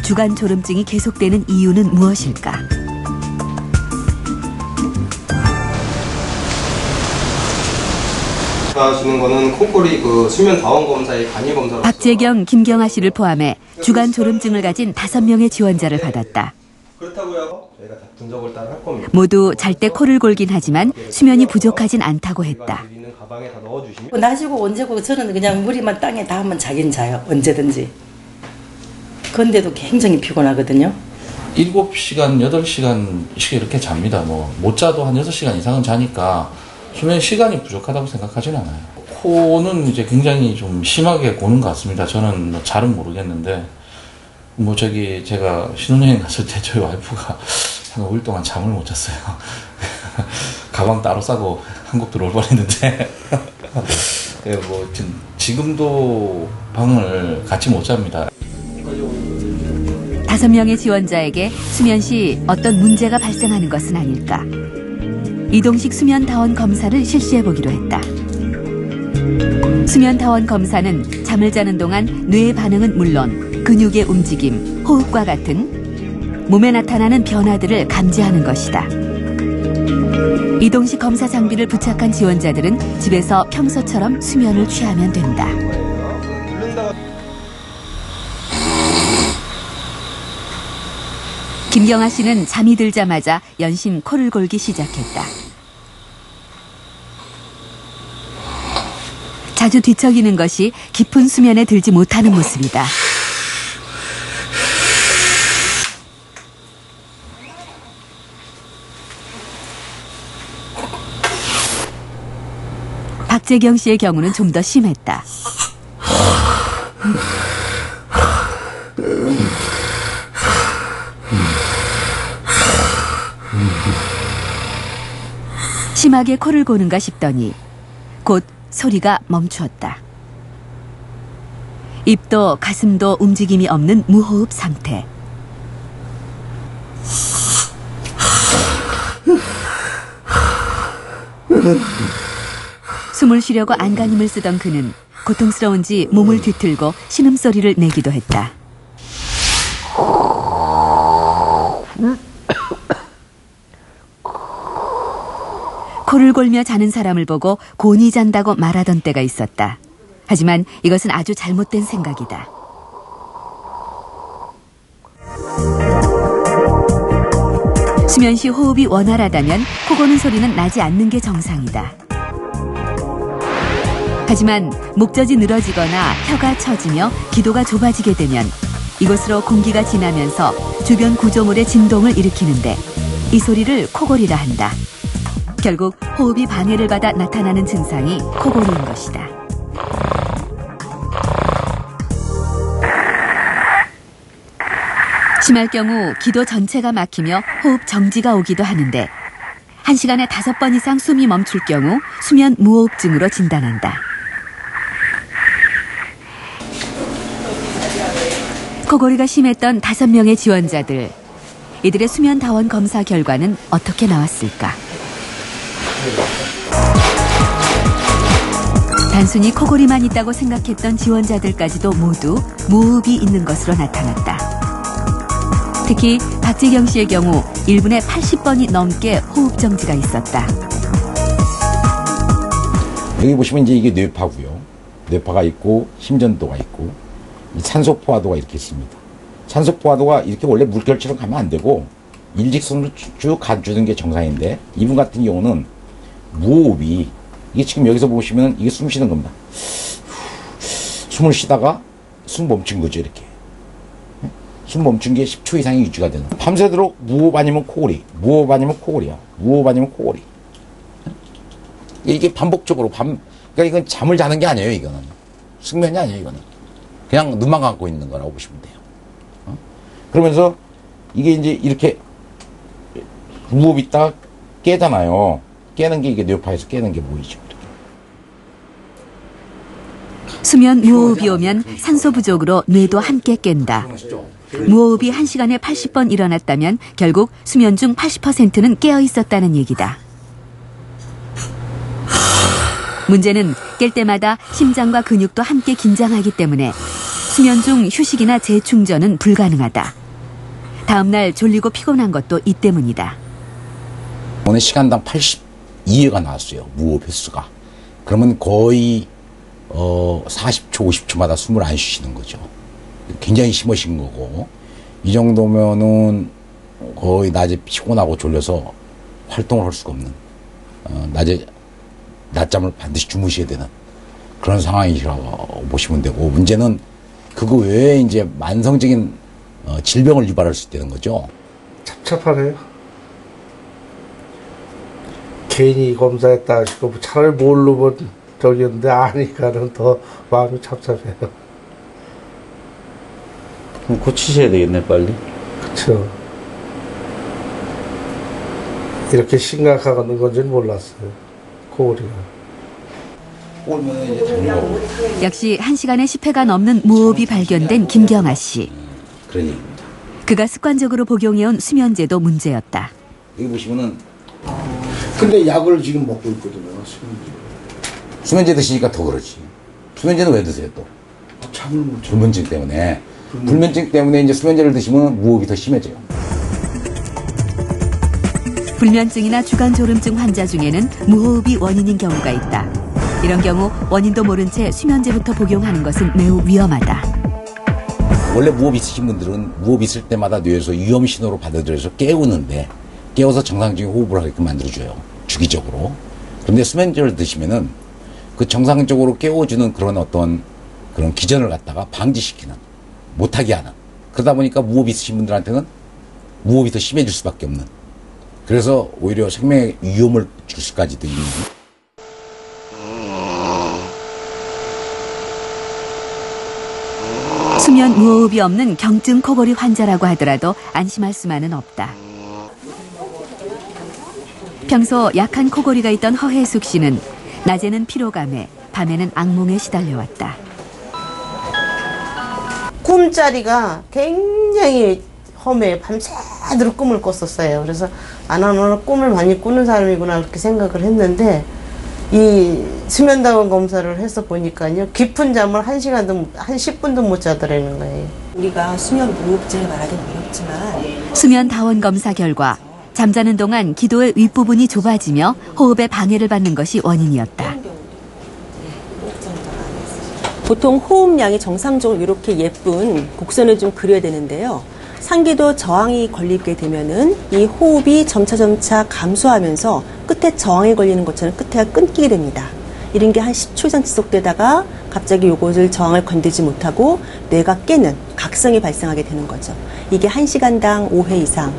주간 졸음증이 계속되는 이유는 무엇일까? 하시는 거는 콩고리 수면 다원 검사의 간이 검사로. 박재경, 김경아 씨를 포함해 주간 졸음증을 가진 5명의 지원자를 받았다. 그렇다고요? 저희가 다 분석을 따로 할 겁니다. 모두 잘 때 코를 골긴 하지만 수면이 부족하진 않다고 했다. 가방에 다 넣어주시면. 낮이고 언제고 저는 그냥 머리만 땅에 닿으면 자긴 자요. 언제든지. 그런데도 굉장히 피곤하거든요. 7시간, 8시간씩 이렇게 잡니다. 못 자도 한 6시간 이상은 자니까 수면 시간이 부족하다고 생각하진 않아요. 코는 이제 굉장히 좀 심하게 고는 것 같습니다. 저는 잘은 모르겠는데, 제가 신혼여행 갔을 때 저희 와이프가 한 5일 동안 잠을 못 잤어요. 가방 따로 싸고 한국 들어올 뻔했는데, 지금도 방을 같이 못 잡니다. 5명의 지원자에게 수면 시 어떤 문제가 발생하는 것은 아닐까? 이동식 수면다원 검사를 실시해보기로 했다. 수면다원 검사는 잠을 자는 동안 뇌의 반응은 물론 근육의 움직임, 호흡과 같은 몸에 나타나는 변화들을 감지하는 것이다. 이동식 검사 장비를 부착한 지원자들은 집에서 평소처럼 수면을 취하면 된다. 김경아 씨는 잠이 들자마자 연신 코를 골기 시작했다. 자주 뒤척이는 것이 깊은 수면에 들지 못하는 모습이다. 박재경 씨의 경우는 좀 더 심했다. 심하게 코를 고는가 싶더니 곧 소리가 멈추었다. 입도 가슴도 움직임이 없는 무호흡 상태. 숨을 쉬려고 안간힘을 쓰던 그는 고통스러운지 몸을 뒤틀고 신음소리를 내기도 했다. 코를 골며 자는 사람을 보고 곤히 잔다고 말하던 때가 있었다. 하지만 이것은 아주 잘못된 생각이다. 수면 시 호흡이 원활하다면 코 고는 소리는 나지 않는 게 정상이다. 하지만 목젖이 늘어지거나 혀가 처지며 기도가 좁아지게 되면 이곳으로 공기가 지나면서 주변 구조물의 진동을 일으키는데 이 소리를 코골이라 한다. 결국 호흡이 방해를 받아 나타나는 증상이 코골이인 것이다. 심할 경우 기도 전체가 막히며 호흡 정지가 오기도 하는데 1시간에 5번 이상 숨이 멈출 경우 수면 무호흡증으로 진단한다. 코골이가 심했던 5명의 지원자들. 이들의 수면다원 검사 결과는 어떻게 나왔을까? 단순히 코골이만 있다고 생각했던 지원자들까지도 모두 무호흡이 있는 것으로 나타났다. 특히 박재경 씨의 경우 1분에 80번이 넘게 호흡 정지가 있었다. 여기 보시면 이제 이게 뇌파고요. 뇌파가 있고 심전도가 있고 산소 포화도가 이렇게 있습니다. 산소 포화도가 이렇게 원래 물결처럼 가면 안 되고 일직선으로 쭉 가주는 게 정상인데 이분 같은 경우는 무호흡이 이게 지금 여기서 보시면 이게 숨 쉬는 겁니다. 숨을 쉬다가 숨 멈춘 거죠. 이렇게 숨 멈춘 게 10초 이상이 유지가 되는. 밤새도록 무호흡 아니면 코골이, 무호흡 아니면 코골이야, 무호흡 아니면 코골이. 이게 반복적으로 그러니까 이건 잠을 자는 게 아니에요. 이거는 숙면이 아니에요. 이거는 그냥 눈만 감고 있는 거라고 보시면 돼요. 그러면서 이게 이제 이렇게 무호흡 있다가 깨잖아요. 깨는 게 이게 뇌파에서 깨는 게 보이죠. 수면 무호흡이 오면 산소 부족으로 뇌도 함께 깬다. 무호흡이 1시간에 80번 일어났다면 결국 수면 중 80%는 깨어 있었다는 얘기다. 문제는 깰 때마다 심장과 근육도 함께 긴장하기 때문에 수면 중 휴식이나 재충전은 불가능하다. 다음날 졸리고 피곤한 것도 이 때문이다. 오늘 시간당 82회가 나왔어요. 무호흡 횟수가. 그러면 거의 40초, 50초마다 숨을 안 쉬시는 거죠. 굉장히 심하신 거고, 이 정도면은 거의 낮에 피곤하고 졸려서 활동을 할 수가 없는, 낮에 낮잠을 반드시 주무셔야 되는 그런 상황이라고 보시면 되고, 문제는 그거 외에 이제 만성적인 질병을 유발할 수 있다는 거죠. 착잡하네요. 괜히 검사했다 싶고 차라리 모르면 저기였는데 아니까는 더 마음이 착잡해요. 그럼 고치셔야 되겠네, 빨리. 그렇죠. 이렇게 심각한 건지는 몰랐어요. 코골이가. 오면 이제 당뇨. 역시 1시간에 10회가 넘는 무호흡이 발견된 김경아 씨. 그런 얘기입니다. 그가 습관적으로 복용해온 수면제도 문제였다. 여기 보시면은 근데 약을 지금 먹고 있거든요. 수면제 드시니까 더 그렇지. 수면제는 왜 드세요 또? 잠을 못 자. 불면증 때문에. 불면증 때문에 이제 수면제를 드시면 무호흡이 더 심해져요. 불면증이나 주간졸음증 환자 중에는 무호흡이 원인인 경우가 있다. 이런 경우 원인도 모른 채 수면제부터 복용하는 것은 매우 위험하다. 원래 무호흡 있으신 분들은 무호흡 있을 때마다 뇌에서 위험 신호로 받아들여서 깨우는데, 깨워서 정상적인 호흡을 하게끔 만들어줘요. 주기적으로. 그런데 수면제를 드시면은 그 정상적으로 깨워주는 그런 어떤 그런 기전을 갖다가 방지시키는, 못하게 하는. 그러다 보니까 무호흡 있으신 분들한테는 무호흡이 더 심해질 수밖에 없는. 그래서 오히려 생명에 위험을 줄 수까지도 있는. 수면 무호흡이 없는 경증 코골이 환자라고 하더라도 안심할 수만은 없다. 평소 약한 코골이가 있던 허혜숙 씨는 낮에는 피로감에, 밤에는 악몽에 시달려왔다. 꿈자리가 굉장히 험해. 밤새도록 꿈을 꿨었어요. 그래서 나는 꿈을 많이 꾸는 사람이구나 그렇게 생각을 했는데, 이 수면다원 검사를 해서 보니까요, 깊은 잠을 1시간도, 한 10분도 못 자더라는 거예요. 우리가 수면 무호흡증을 말하기는 어렵지만, 수면 다원 검사 결과 잠자는 동안 기도의 윗부분이 좁아지며 호흡에 방해를 받는 것이 원인이었다. 보통 호흡량이 정상적으로 이렇게 예쁜 곡선을 좀 그려야 되는데요. 상기도 저항이 걸리게 되면은 이 호흡이 점차 감소하면서 끝에 저항이 걸리는 것처럼 끝에가 끊기게 됩니다. 이런 게 한 10초 이상 지속되다가 갑자기 요것을 저항을 건들지 못하고 뇌가 깨는 각성이 발생하게 되는 거죠. 이게 1시간당 5회 이상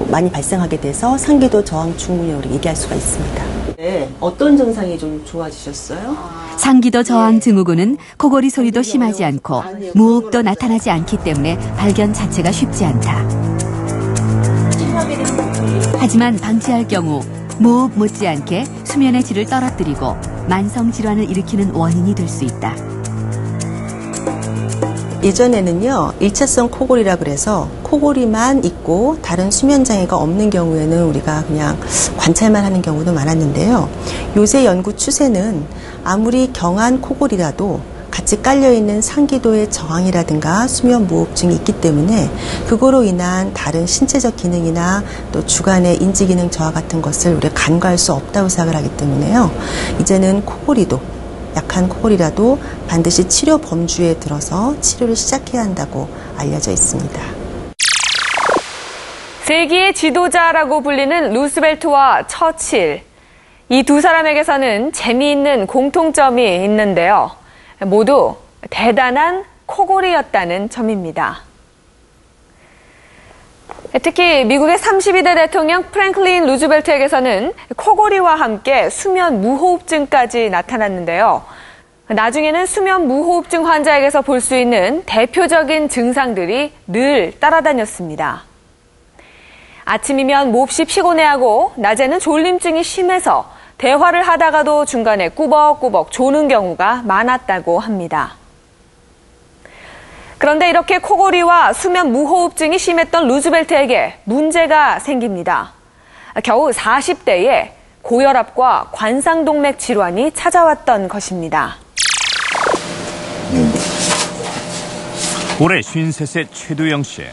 많이 발생하게 돼서 상기도 저항 증후군이라고 얘기할 수가 있습니다. 네, 어떤 증상이 좀 좋아지셨어요? 상기도 저항 증후군은 코골이 소리도 심하지 않고 무호흡도 나타나지 않기 때문에 발견 자체가 쉽지 않다. 하지만 방치할 경우 무호흡 못지않게 수면의 질을 떨어뜨리고 만성 질환을 일으키는 원인이 될 수 있다. 예전에는요, 1차성 코골이라 그래서 코골이만 있고 다른 수면 장애가 없는 경우에는 우리가 그냥 관찰만 하는 경우도 많았는데요. 요새 연구 추세는 아무리 경한 코골이라도 같이 깔려있는 상기도의 저항이라든가 수면 무호흡증이 있기 때문에 그거로 인한 다른 신체적 기능이나 또 주간의 인지 기능 저하 같은 것을 우리가 간과할 수 없다고 생각을 하기 때문에요. 이제는 코골이도, 약한 코골이라도 반드시 치료 범주에 들어서 치료를 시작해야 한다고 알려져 있습니다. 세계의 지도자라고 불리는 루스벨트와 처칠. 이 두 사람에게서는 재미있는 공통점이 있는데요. 모두 대단한 코골이였다는 점입니다. 특히 미국의 32대 대통령 프랭클린 루즈벨트에게서는 코골이와 함께 수면 무호흡증까지 나타났는데요. 나중에는 수면 무호흡증 환자에게서 볼 수 있는 대표적인 증상들이 늘 따라다녔습니다. 아침이면 몹시 피곤해하고 낮에는 졸림증이 심해서 대화를 하다가도 중간에 꾸벅꾸벅 조는 경우가 많았다고 합니다. 그런데 이렇게 코골이와 수면 무호흡증이 심했던 루즈벨트에게 문제가 생깁니다. 겨우 40대에 고혈압과 관상동맥 질환이 찾아왔던 것입니다. 올해 53세 최두영 씨.